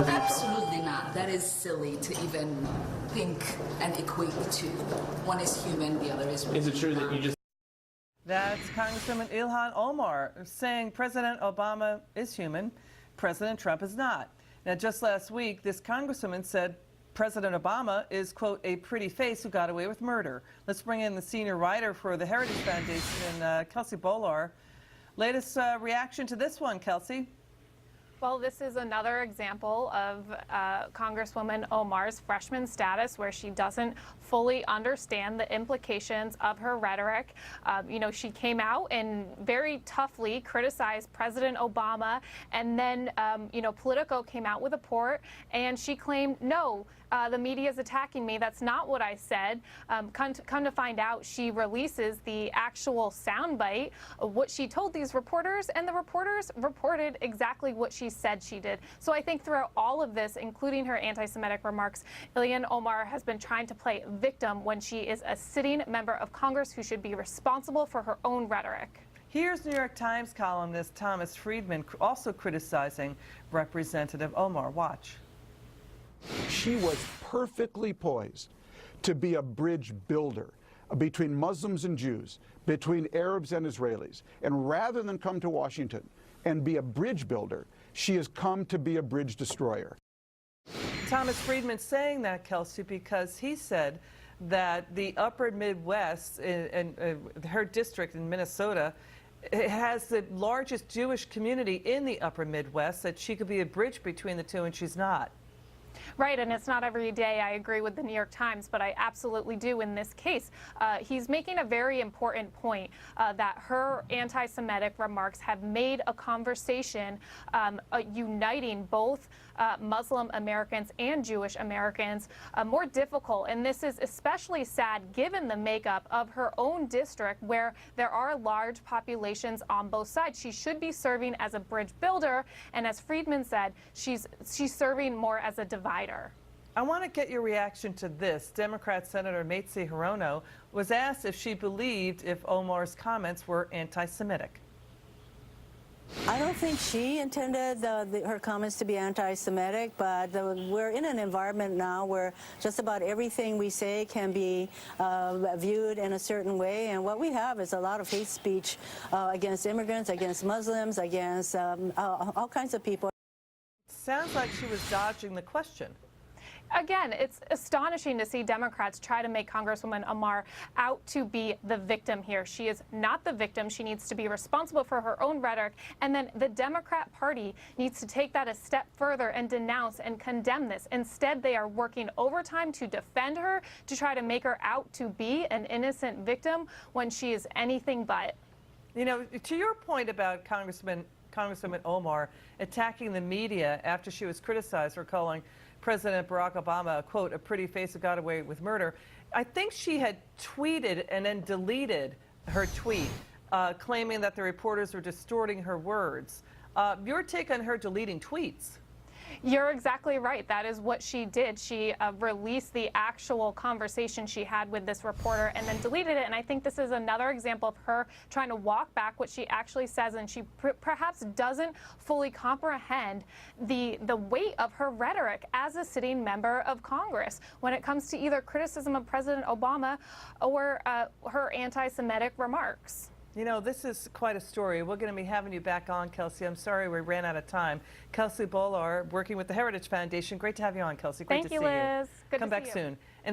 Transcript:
Absolutely not. That is silly to even think and equate the two. One is human, the other is. Is it true that you just? That's Congresswoman Ilhan Omar saying President Obama is human, President Trump is not. Now, just last week, this Congresswoman said President Obama is, quote, a pretty face who got away with murder. Let's bring in the senior writer for the Heritage Foundation, Kelsey Bolar. Latest reaction to this one, Kelsey? Well, this is another example of Congresswoman Omar's freshman status, where she doesn't fully understand the implications of her rhetoric. You know, she came out and very toughly criticized President Obama, and then, you know, Politico came out with a report, and she claimed, no, the media is attacking me. That's not what I said. Come to find out, she releases the actual soundbite of what she told these reporters, and the reporters reported exactly what she said she did. So I think throughout all of this, including her anti-Semitic remarks, Ilhan Omar has been trying to play victim when she is a sitting member of Congress who should be responsible for her own rhetoric. Here's New York Times columnist Thomas Friedman also criticizing Representative Omar. Watch. She was perfectly poised to be a bridge builder between Muslims and Jews, between Arabs and Israelis. And rather than come to Washington and be a bridge builder, she has come to be a bridge destroyer. Thomas Friedman saying that, Kelsey, because he said that the upper Midwest, in her district in Minnesota, it has the largest Jewish community in the upper Midwest, that she could be a bridge between the two, and she's not. Right, and it's not every day I agree with the New York Times, but I absolutely do in this case. He's making a very important point that her anti-Semitic remarks have made a conversation uniting both Muslim Americans and Jewish Americans more difficult. And this is especially sad given the makeup of her own district, where there are large populations on both sides. She should be serving as a bridge builder, and as Friedman said, she's serving more as a divider. I want to get your reaction to this. Democrat Senator Mazie Hirono was asked if she believed if Omar's comments were anti-Semitic. I don't think she intended her comments to be anti-Semitic, but we're in an environment now where just about everything we say can be viewed in a certain way, and what we have is a lot of hate speech against immigrants, against Muslims, against all kinds of people. Sounds like she was dodging the question. Again, it's astonishing to see Democrats try to make Congresswoman Omar out to be the victim here. She is not the victim. She needs to be responsible for her own rhetoric. And then the Democrat Party needs to take that a step further and denounce and condemn this. Instead, they are working overtime to defend her, to try to make her out to be an innocent victim when she is anything but. You know, to your point about Congresswoman Omar attacking the media after she was criticized for calling President Barack Obama, quote, a pretty face who got away with murder, I think she had tweeted and then deleted her tweet, claiming that the reporters were distorting her words. Your take on her deleting tweets? You're exactly right. That is what she did. She released the actual conversation she had with this reporter and then deleted it. And I think this is another example of her trying to walk back what she actually says, and she perhaps doesn't fully comprehend the weight of her rhetoric as a sitting member of Congress when it comes to either criticism of President Obama or her anti-Semitic remarks. You know, this is quite a story. We're going to be having you back on, Kelsey. I'm sorry we ran out of time. Kelsey Bolar, working with the Heritage Foundation. Great to have you on, Kelsey. Great Thank to you, see Liz. you. Good Come to see back you. soon. And